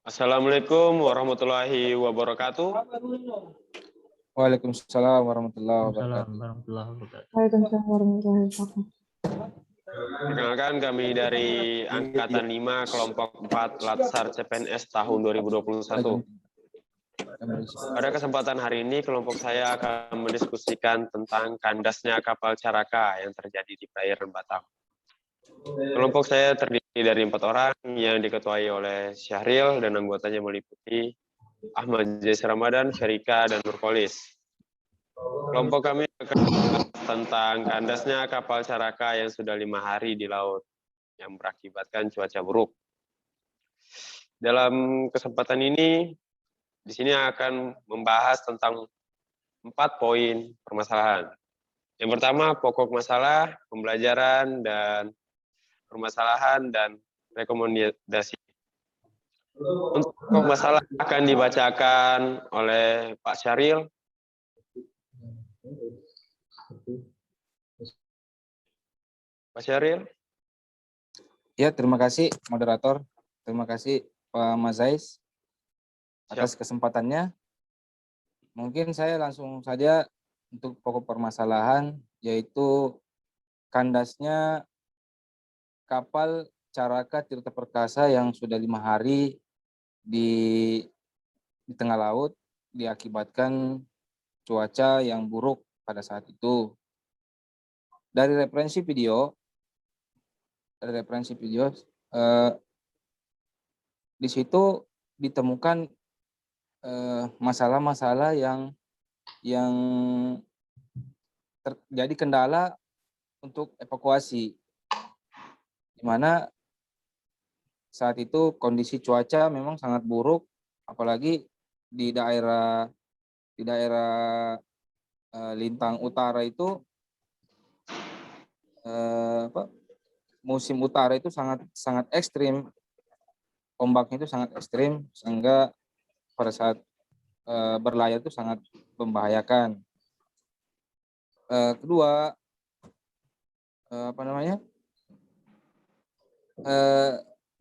Assalamualaikum warahmatullahi wabarakatuh. Waalaikumsalam warahmatullahi Waalaikumsalam wabarakatuh. warahmatullahi wabarakatuh. Waalaikumsalam warahmatullahi wabarakatuh. Perkenalkan kami dari Angkatan 5 Kelompok 4 Latsar CPNS tahun 2021. Pada kesempatan hari ini, kelompok saya akan mendiskusikan tentang kandasnya kapal Caraka yang terjadi di perairan Batam. Kelompok saya terdiri dari 4 orang yang diketuai oleh Syahril dan anggotanya meliputi Ahmad Jais Ramadan, Ferika, dan Nurkolis. Kelompok kami akan membahas tentang kandasnya kapal Caraka yang sudah 5 hari di laut yang berakibatkan cuaca buruk. Dalam kesempatan ini, di sini akan membahas tentang 4 poin permasalahan. Yang pertama, pokok masalah, pembelajaran, dan permasalahan dan rekomendasi. Untuk pokok masalah akan dibacakan oleh Pak Syahril. Pak Syahril. Ya, terima kasih moderator. Terima kasih Pak Mazais atas kesempatannya. Mungkin saya langsung saja untuk pokok permasalahan, yaitu kandasnya kapal Caraka Tirta Perkasa yang sudah 5 hari di tengah laut diakibatkan cuaca yang buruk pada saat itu. Dari referensi video di situ ditemukan masalah-masalah yang terjadi kendala untuk evakuasi, di mana saat itu kondisi cuaca memang sangat buruk, apalagi di daerah Lintang Utara itu musim utara itu sangat ekstrim, ombaknya itu sangat ekstrim sehingga pada saat berlayar itu sangat membahayakan. Kedua,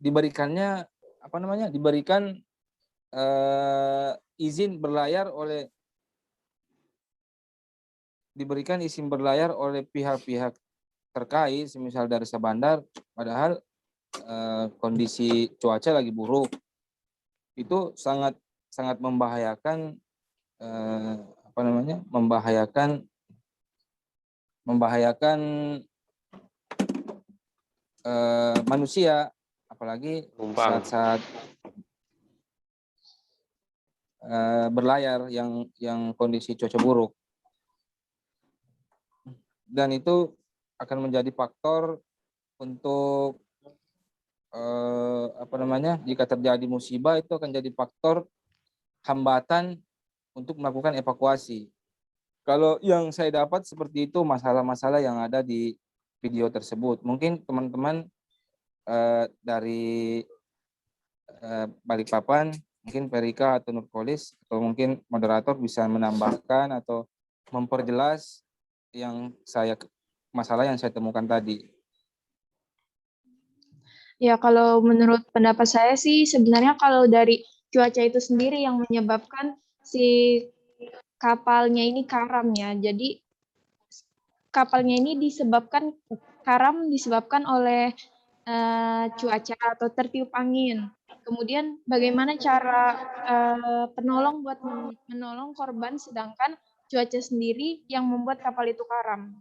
diberikan izin berlayar oleh pihak-pihak terkait, semisal dari Sabandar, padahal kondisi cuaca lagi buruk. Itu sangat membahayakan manusia, apalagi saat berlayar yang kondisi cuaca buruk. Dan itu akan menjadi faktor untuk jika terjadi musibah, itu akan jadi faktor hambatan untuk melakukan evakuasi. Kalau yang saya dapat seperti itu masalah-masalah yang ada di video tersebut. Mungkin teman-teman dari Balikpapan, mungkin Ferika atau Nurkolis, atau mungkin moderator bisa menambahkan atau memperjelas masalah yang saya temukan tadi. Ya, kalau menurut pendapat saya sih sebenarnya kalau dari cuaca itu sendiri yang menyebabkan si kapalnya ini karam ya. Jadi kapalnya ini disebabkan oleh cuaca atau tertiup angin. Kemudian bagaimana cara penolong buat menolong korban, sedangkan cuaca sendiri yang membuat kapal itu karam.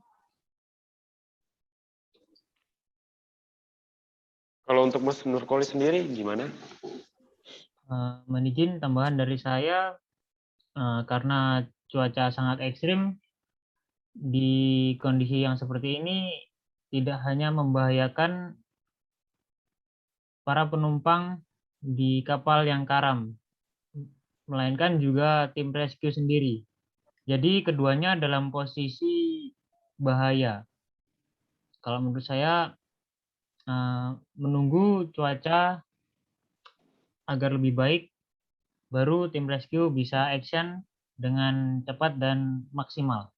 Kalau untuk Mas Nurkolis sendiri gimana? Izin tambahan dari saya, karena cuaca sangat ekstrim, di kondisi yang seperti ini tidak hanya membahayakan para penumpang di kapal yang karam, melainkan juga tim rescue sendiri. Jadi keduanya dalam posisi bahaya. Kalau menurut saya, menunggu cuaca agar lebih baik, baru tim rescue bisa action dengan cepat dan maksimal.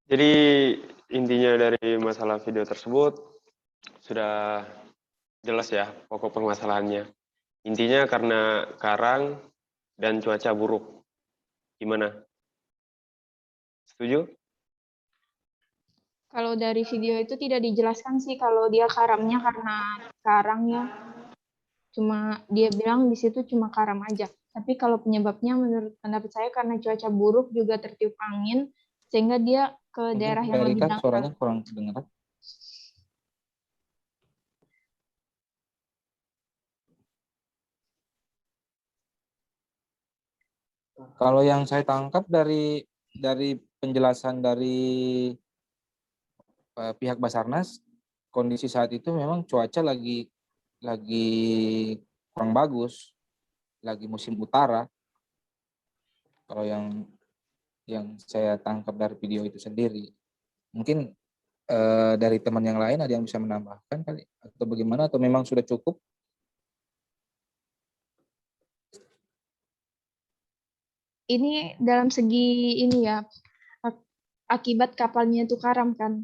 Jadi intinya dari masalah video tersebut sudah jelas ya pokok permasalahannya. Intinya karena karang dan cuaca buruk. Gimana? Setuju? Kalau dari video itu tidak dijelaskan sih kalau dia karamnya karena karangnya. Cuma dia bilang di situ cuma karam aja. Tapi kalau penyebabnya menurut pendapat saya karena cuaca buruk juga tertiup angin sehingga dia ke Mungkin daerah yang dari lebih Kak dangkal. suaranya kurang kedengaran. Kalau yang saya tangkap dari penjelasan dari pihak Basarnas, kondisi saat itu memang cuaca lagi kurang bagus, lagi musim utara. Kalau yang saya tangkap dari video itu sendiri, mungkin dari teman yang lain ada yang bisa menambahkan kali atau bagaimana, atau memang sudah cukup? Ini dalam segi ini ya, akibat kapalnya itu karam kan.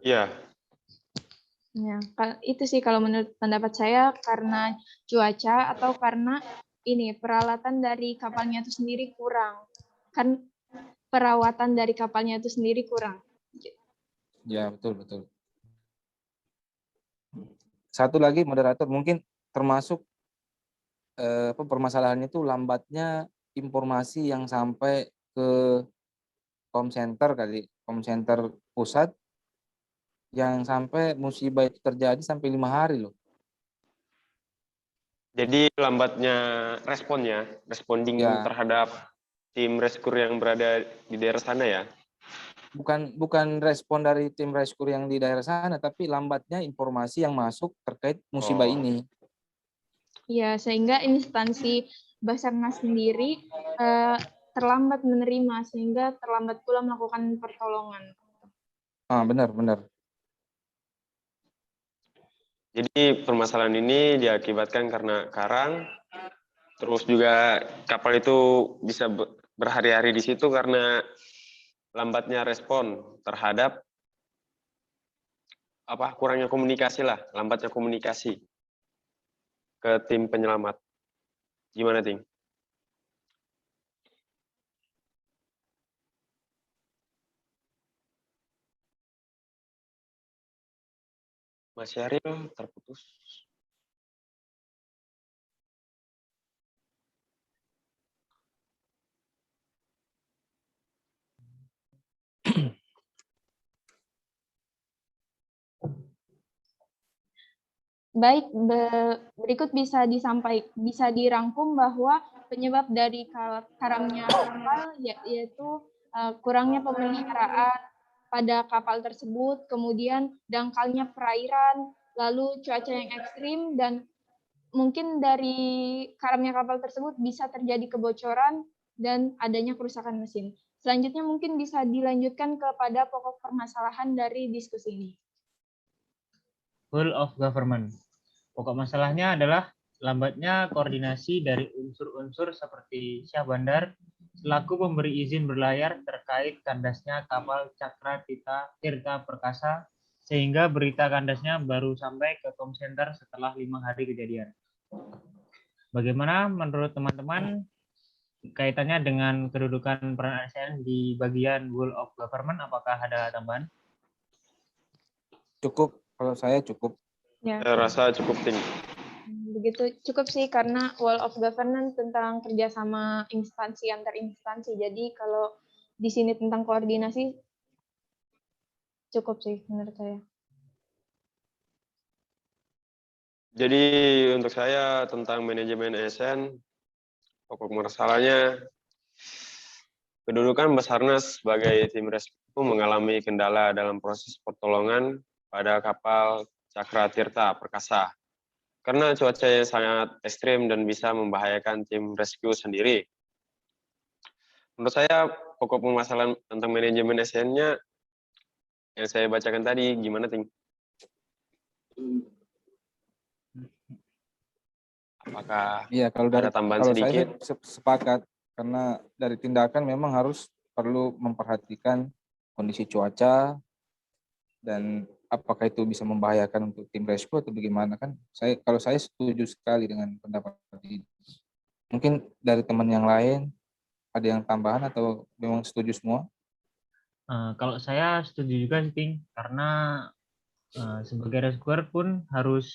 Iya. Ya, itu sih kalau menurut pendapat saya karena cuaca atau karena ini peralatan dari kapalnya itu sendiri kurang. Kan perawatan dari kapalnya itu sendiri kurang. Ya, betul. Satu lagi moderator, mungkin termasuk permasalahannya itu lambatnya informasi yang sampai ke com center pusat, yang sampai musibah itu terjadi sampai 5 hari loh. Jadi lambatnya responding Ya, terhadap tim rescue yang berada di daerah sana ya. bukan respon dari tim rescue yang di daerah sana, tapi lambatnya informasi yang masuk terkait musibah ini. Ya, sehingga instansi Basarnas sendiri terlambat menerima sehingga terlambat pula melakukan pertolongan. Benar. Jadi permasalahan ini diakibatkan karena karang, terus juga kapal itu bisa berhari-hari di situ karena lambatnya respon terhadap kurangnya komunikasi lah, lambatnya komunikasi ke tim penyelamat. Gimana, Ting? Mas Syahril terputus. Baik, berikut bisa dirangkum bahwa penyebab dari karamnya kapal yaitu kurangnya pemeliharaan pada kapal tersebut, kemudian dangkalnya perairan, lalu cuaca yang ekstrim, dan mungkin dari karamnya kapal tersebut bisa terjadi kebocoran dan adanya kerusakan mesin. Selanjutnya mungkin bisa dilanjutkan kepada pokok permasalahan dari diskusi ini. Whole of government. Pokok masalahnya adalah lambatnya koordinasi dari unsur-unsur seperti Syah Bandar selaku pemberi izin berlayar terkait kandasnya kapal Cakra Tirta Perkasa, sehingga berita kandasnya baru sampai ke com center setelah 5 hari kejadian. Bagaimana menurut teman-teman kaitannya dengan kedudukan peran ASN di bagian whole of government? Apakah ada tambahan? Cukup, kalau saya cukup. Ya. Saya rasa cukup, Ting. Begitu cukup sih, karena wall of governance tentang kerjasama instansi antar instansi. Jadi kalau di sini tentang koordinasi cukup sih menurut saya. Jadi untuk saya tentang manajemen ASN, pokok masalahnya kedudukan Basarnas sebagai tim rescue mengalami kendala dalam proses pertolongan pada kapal Cakra Tirta Perkasa karena cuaca yang sangat ekstrim dan bisa membahayakan tim rescue sendiri. Menurut saya pokok permasalahan tentang manajemen ASN-nya yang saya bacakan tadi, gimana, Ting? Apakah kalau ada tambahan sedikit? Saya sepakat, karena dari tindakan memang perlu memperhatikan kondisi cuaca, dan apakah itu bisa membahayakan untuk tim rescue atau bagaimana kan? Kalau saya setuju sekali dengan pendapat ini. Mungkin dari teman yang lain ada yang tambahan atau memang setuju semua? Kalau saya setuju juga sih, Ting, karena sebagai rescuer pun harus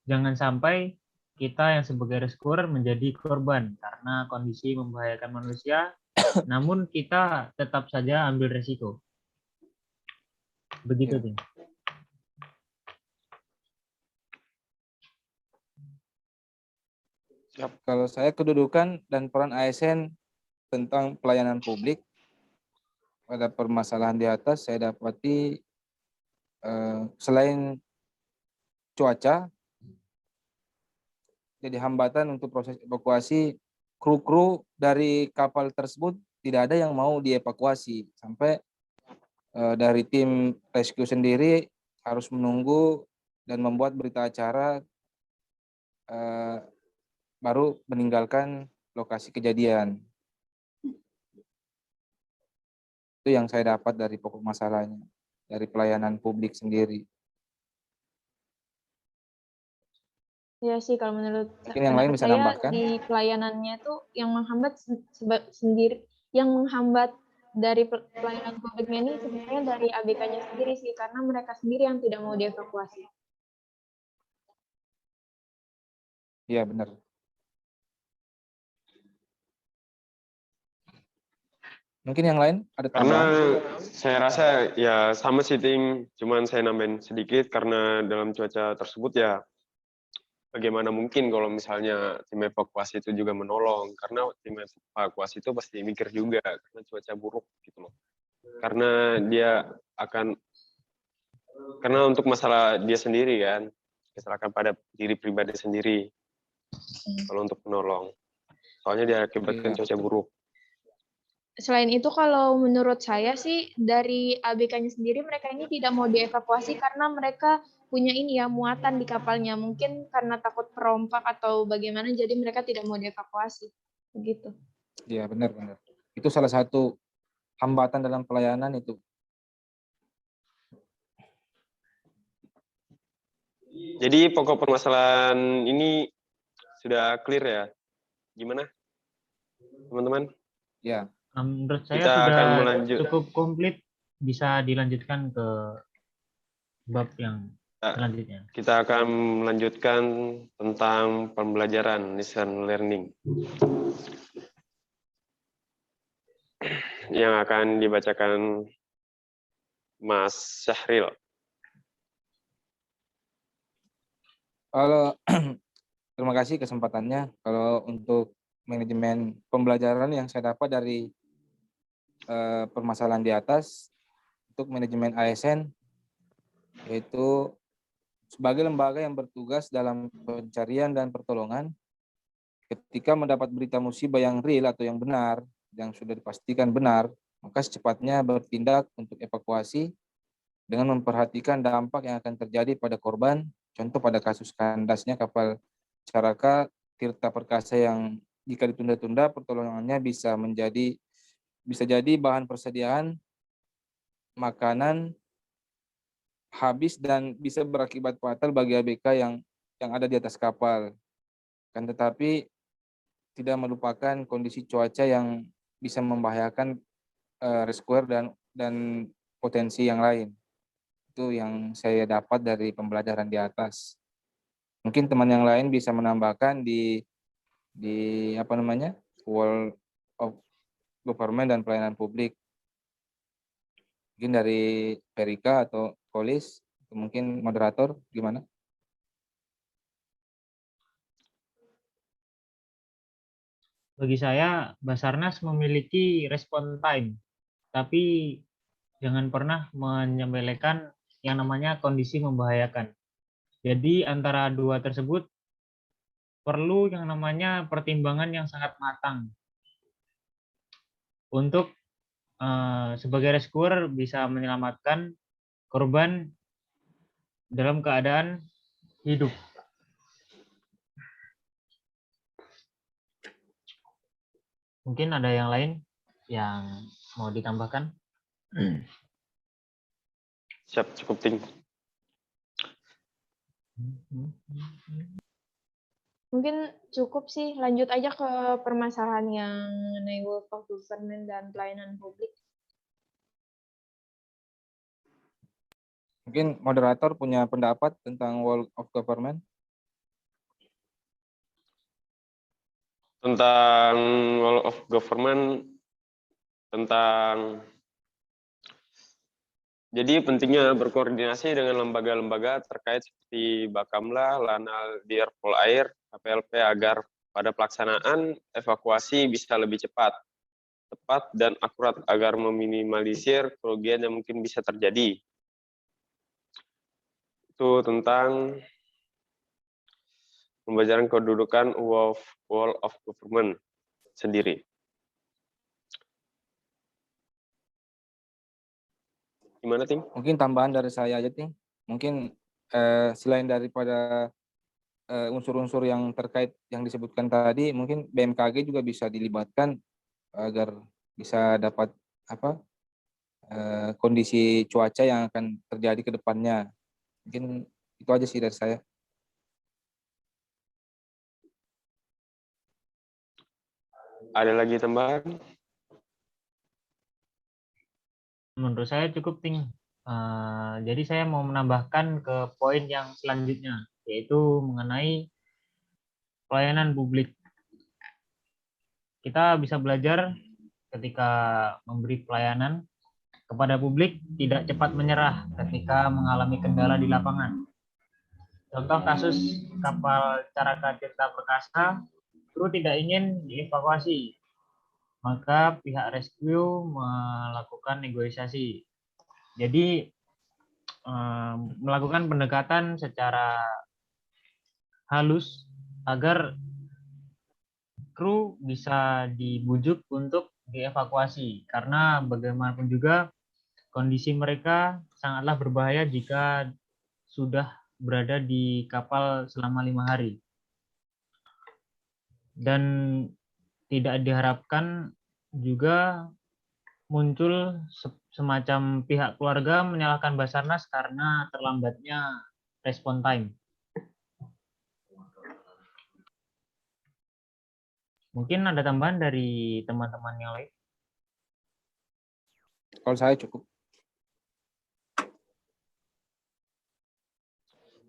jangan sampai kita yang sebagai rescuer menjadi korban karena kondisi membahayakan manusia, namun kita tetap saja ambil resiko. Begitu, Ya. Ting. Kalau saya kedudukan dan peran ASN tentang pelayanan publik pada permasalahan di atas, saya dapati selain cuaca jadi hambatan untuk proses evakuasi, kru-kru dari kapal tersebut tidak ada yang mau dievakuasi sampai dari tim rescue sendiri harus menunggu dan membuat berita acara baru meninggalkan lokasi kejadian. Itu yang saya dapat dari pokok masalahnya, dari pelayanan publik sendiri. Ya sih, kalau menurut Mungkin yang lain pendapat bisa saya nambahkan. di pelayanannya tuh yang menghambat sendiri, yang menghambat dari pelayanan publiknya ini sebenarnya dari ABK-nya sendiri sih, karena mereka sendiri yang tidak mau dievakuasi. Iya benar. Mungkin yang lain ada Karena tambahan? saya rasa ya sama sih, Ting, cuman saya nambahin sedikit karena dalam cuaca tersebut ya bagaimana mungkin kalau misalnya tim evakuasi itu juga menolong, karena tim evakuasi itu pasti mikir juga karena cuaca buruk gitu loh. Karena untuk masalah dia sendiri kan, kecelakaan pada diri pribadi sendiri kalau untuk menolong. Soalnya dia akibatkan cuaca buruk. Selain itu, kalau menurut saya sih dari ABK-nya sendiri, mereka ini tidak mau dievakuasi karena mereka punya ini ya, muatan di kapalnya. Mungkin karena takut perompak atau bagaimana, jadi mereka tidak mau dievakuasi. Begitu. Iya benar. Itu salah satu hambatan dalam pelayanan itu. Jadi pokok permasalahan ini sudah clear ya? Gimana, teman-teman? Ya. Menurut saya Kita sudah akan melanjut. cukup komplit, bisa dilanjutkan ke bab yang selanjutnya. Kita akan melanjutkan tentang pembelajaran lesson learning yang akan dibacakan Mas Syahril. Kalau terima kasih kesempatannya. Kalau untuk manajemen pembelajaran yang saya dapat dari permasalahan di atas, untuk manajemen ASN, yaitu sebagai lembaga yang bertugas dalam pencarian dan pertolongan, ketika mendapat berita musibah yang real atau yang benar, yang sudah dipastikan benar, maka secepatnya bertindak untuk evakuasi dengan memperhatikan dampak yang akan terjadi pada korban. Contoh pada kasus kandasnya kapal Caraka Tirta Perkasa yang jika ditunda-tunda pertolongannya bisa jadi bahan persediaan makanan habis dan bisa berakibat fatal bagi ABK yang ada di atas kapal. Kan tetapi tidak melupakan kondisi cuaca yang bisa membahayakan rescuer dan potensi yang lain. Itu yang saya dapat dari pembelajaran di atas. Mungkin teman yang lain bisa menambahkan di World of Government dan Pelayanan Publik. Mungkin dari Perika atau Kolis, atau mungkin moderator, gimana? Bagi saya, Basarnas memiliki respon time, tapi jangan pernah menyepelekan yang namanya kondisi membahayakan. Jadi antara dua tersebut perlu yang namanya pertimbangan yang sangat matang untuk sebagai rescuer bisa menyelamatkan korban dalam keadaan hidup. Mungkin ada yang lain yang mau ditambahkan? Siap, cukup Ting. Mungkin cukup sih, lanjut aja ke permasalahan yang mengenai work of government dan pelayanan publik. Mungkin moderator punya pendapat tentang world of government? Tentang role of government, jadi pentingnya berkoordinasi dengan lembaga-lembaga terkait seperti Bakamla, Lanal, Dir Polair, KPLP agar pada pelaksanaan evakuasi bisa lebih cepat, tepat, dan akurat agar meminimalisir kerugian yang mungkin bisa terjadi. Itu tentang pembelajaran kedudukan wall of government sendiri. Gimana, Ting? Mungkin tambahan dari saya aja, Ting. Mungkin selain daripada unsur-unsur yang terkait yang disebutkan tadi, mungkin BMKG juga bisa dilibatkan agar bisa dapat kondisi cuaca yang akan terjadi ke depannya. Mungkin itu aja sih dari saya. Ada lagi tambahan? Menurut saya cukup, Ting. Jadi saya mau menambahkan ke poin yang selanjutnya, yaitu mengenai pelayanan publik. Kita bisa belajar ketika memberi pelayanan kepada publik tidak cepat menyerah ketika mengalami kendala di lapangan. Contoh kasus kapal Caraka Tirta Perkasa, kru tidak ingin dievakuasi, maka pihak rescue melakukan negosiasi. Jadi melakukan pendekatan secara halus agar kru bisa dibujuk untuk dievakuasi, karena bagaimanapun juga kondisi mereka sangatlah berbahaya jika sudah berada di kapal selama 5 hari. Dan tidak diharapkan juga muncul semacam pihak keluarga menyalahkan Basarnas karena terlambatnya respon time. Mungkin ada tambahan dari teman-teman yang lain? Kalau saya cukup.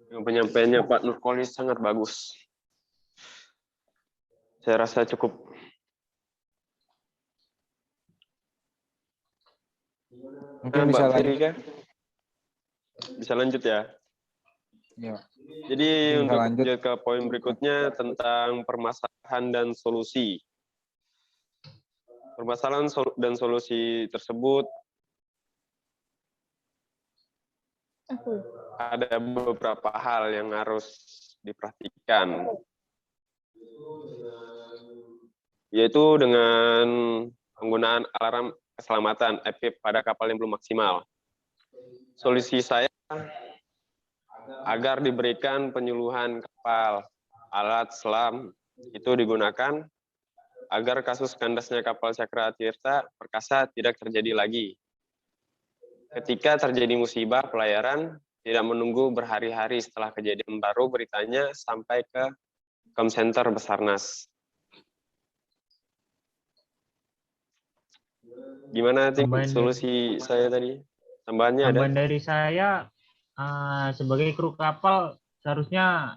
Penyampaiannya Pak Nurkolis sangat bagus. Saya rasa cukup. Mungkin bisa lanjut. Firika? Bisa lanjut ya? Ya. Jadi Bisa untuk lanjut ke poin berikutnya tentang permasalahan dan solusi. Permasalahan dan solusi tersebut ada beberapa hal yang harus diperhatikan, yaitu dengan penggunaan alarm keselamatan EPIP pada kapal yang belum maksimal. Solusi saya agar diberikan penyuluhan kapal, alat selam itu digunakan agar kasus kandasnya kapal Cakra Tirta Perkasa tidak terjadi lagi. Ketika terjadi musibah pelayaran, tidak menunggu berhari-hari setelah kejadian baru beritanya sampai ke com center Basarnas. Gimana solusi saya tadi? Tambahannya ada? Tambahan dari saya, sebagai kru kapal seharusnya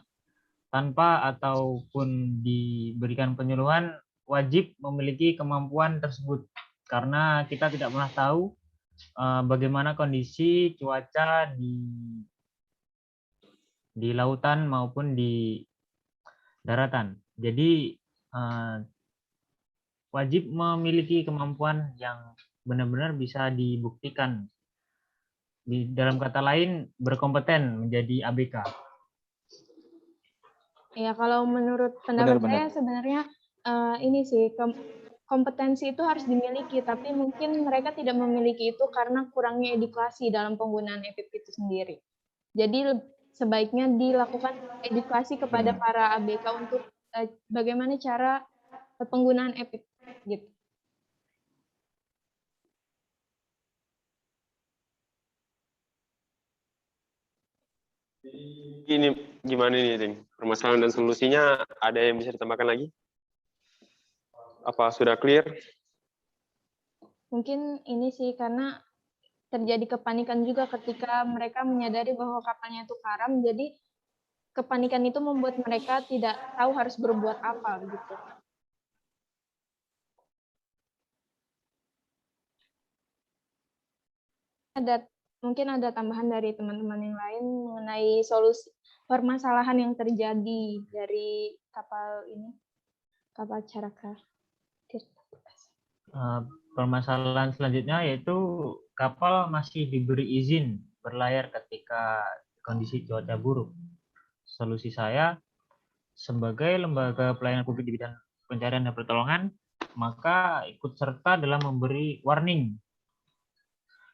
tanpa ataupun diberikan penyuluhan wajib memiliki kemampuan tersebut, karena kita tidak pernah tahu bagaimana kondisi cuaca di lautan maupun di daratan. Jadi wajib memiliki kemampuan yang benar-benar bisa dibuktikan. Di dalam kata lain, berkompeten menjadi ABK. Ya, kalau menurut pendapat saya sebenarnya ini sih, kompetensi itu harus dimiliki, tapi mungkin mereka tidak memiliki itu karena kurangnya edukasi dalam penggunaan EPIP itu sendiri. Jadi sebaiknya dilakukan edukasi kepada para ABK untuk bagaimana cara penggunaan EPIP gitu. Ini gimana nih, Ting? Permasalahan dan solusinya ada yang bisa ditambahkan lagi? Apa sudah clear? Mungkin ini sih karena terjadi kepanikan juga ketika mereka menyadari bahwa kapalnya itu karam, jadi kepanikan itu membuat mereka tidak tahu harus berbuat apa gitu. Mungkin ada tambahan dari teman-teman yang lain mengenai solusi permasalahan yang terjadi dari kapal ini, kapal Caraka. Permasalahan selanjutnya yaitu kapal masih diberi izin berlayar ketika kondisi cuaca buruk. Solusi saya, sebagai lembaga pelayanan publik di bidang pencarian dan pertolongan, maka ikut serta dalam memberi warning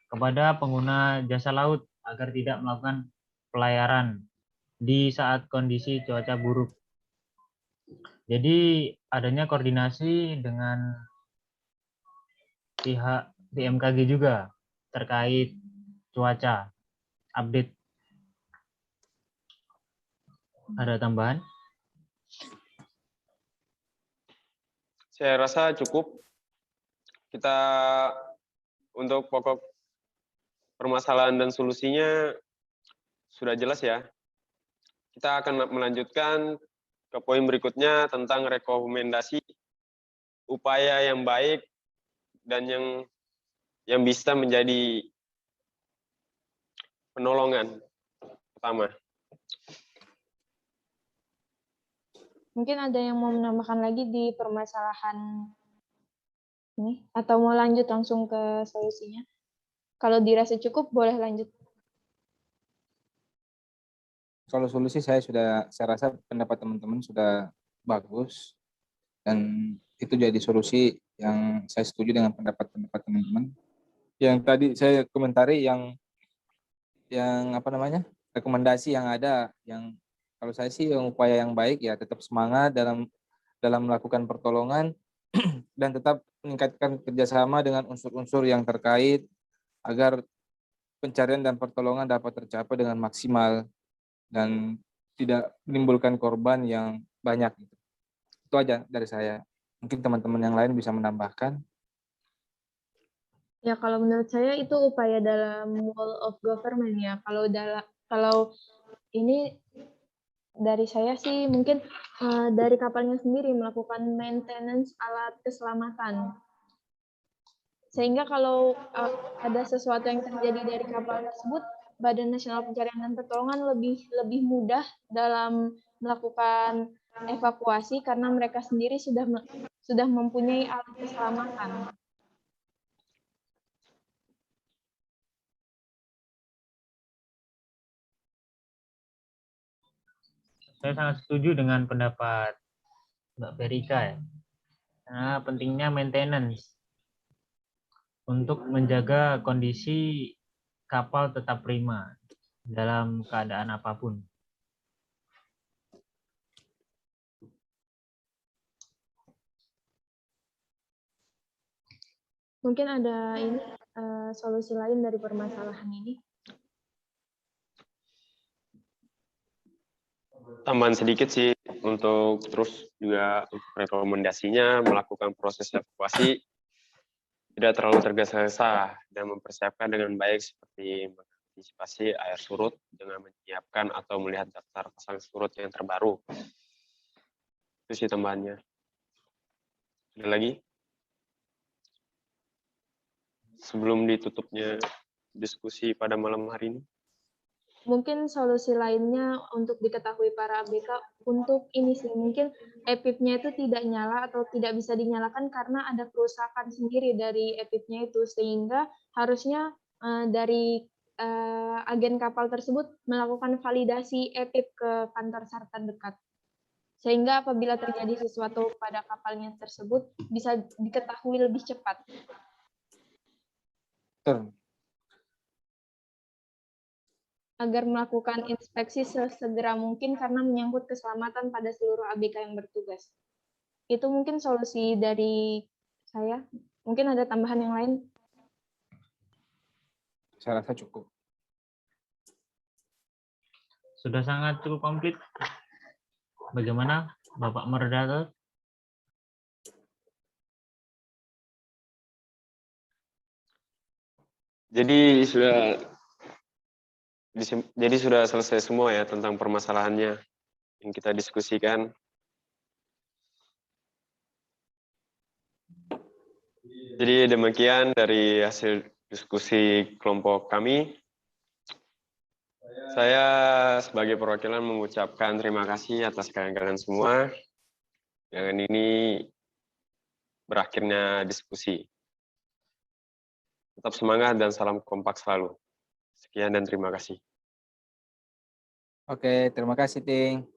kepada pengguna jasa laut agar tidak melakukan pelayaran di saat kondisi cuaca buruk. Jadi adanya koordinasi dengan pihak BMKG juga terkait cuaca, update. Ada tambahan? Saya rasa cukup. Kita untuk pokok permasalahan dan solusinya sudah jelas ya. Kita akan melanjutkan ke poin berikutnya tentang rekomendasi upaya yang baik dan yang bisa menjadi penolongan pertama. Mungkin ada yang mau menambahkan lagi di permasalahan ini, atau mau lanjut langsung ke solusinya? Kalau dirasa cukup, boleh lanjut. Kalau solusi saya rasa pendapat teman-teman sudah bagus dan itu jadi solusi yang saya setuju dengan pendapat-pendapat teman-teman. Yang tadi saya komentari yang apa namanya, rekomendasi yang ada, yang kalau saya sih yang upaya yang baik ya tetap semangat dalam melakukan pertolongan dan tetap meningkatkan kerjasama dengan unsur-unsur yang terkait agar pencarian dan pertolongan dapat tercapai dengan maksimal dan tidak menimbulkan korban yang banyak. Itu aja dari saya. Mungkin teman-teman yang lain bisa menambahkan. Ya, kalau menurut saya itu upaya dalam whole of government ya. Kalau ini dari saya sih mungkin dari kapalnya sendiri melakukan maintenance alat keselamatan. Sehingga kalau ada sesuatu yang terjadi dari kapal tersebut, Badan Nasional Pencarian dan Pertolongan lebih mudah dalam melakukan evakuasi karena mereka sendiri sudah mempunyai alat keselamatan. Saya sangat setuju dengan pendapat Mbak Berika ya. Karena pentingnya maintenance untuk menjaga kondisi kapal tetap prima dalam keadaan apapun. Mungkin ada ini solusi lain dari permasalahan ini. Tambahan sedikit sih untuk terus juga rekomendasinya melakukan proses evakuasi tidak terlalu tergesa-gesa dan mempersiapkan dengan baik seperti mengantisipasi air surut dengan menyiapkan atau melihat daftar pasang surut yang terbaru. Itu sih tambahannya. Ada lagi? Sebelum ditutupnya diskusi pada malam hari ini. Mungkin solusi lainnya untuk diketahui para ABK untuk ini sih, mungkin EPIP-nya itu tidak nyala atau tidak bisa dinyalakan karena ada kerusakan sendiri dari EPIP-nya itu, sehingga harusnya dari agen kapal tersebut melakukan validasi EPIP ke kantor SAR terdekat. Sehingga apabila terjadi sesuatu pada kapalnya tersebut bisa diketahui lebih cepat. Agar melakukan inspeksi sesegera mungkin karena menyangkut keselamatan pada seluruh ABK yang bertugas. Itu mungkin solusi dari saya. Mungkin ada tambahan yang lain? Saya rasa cukup. sudah sangat cukup komplit. Bagaimana Bapak moderator? Jadi sudah selesai semua ya tentang permasalahannya yang kita diskusikan. Jadi demikian dari hasil diskusi kelompok kami. Saya sebagai perwakilan mengucapkan terima kasih atas kalian semua. Dengan ini berakhirnya diskusi. Tetap semangat dan salam kompak selalu. Sekian dan terima kasih. Oke, terima kasih, Ting.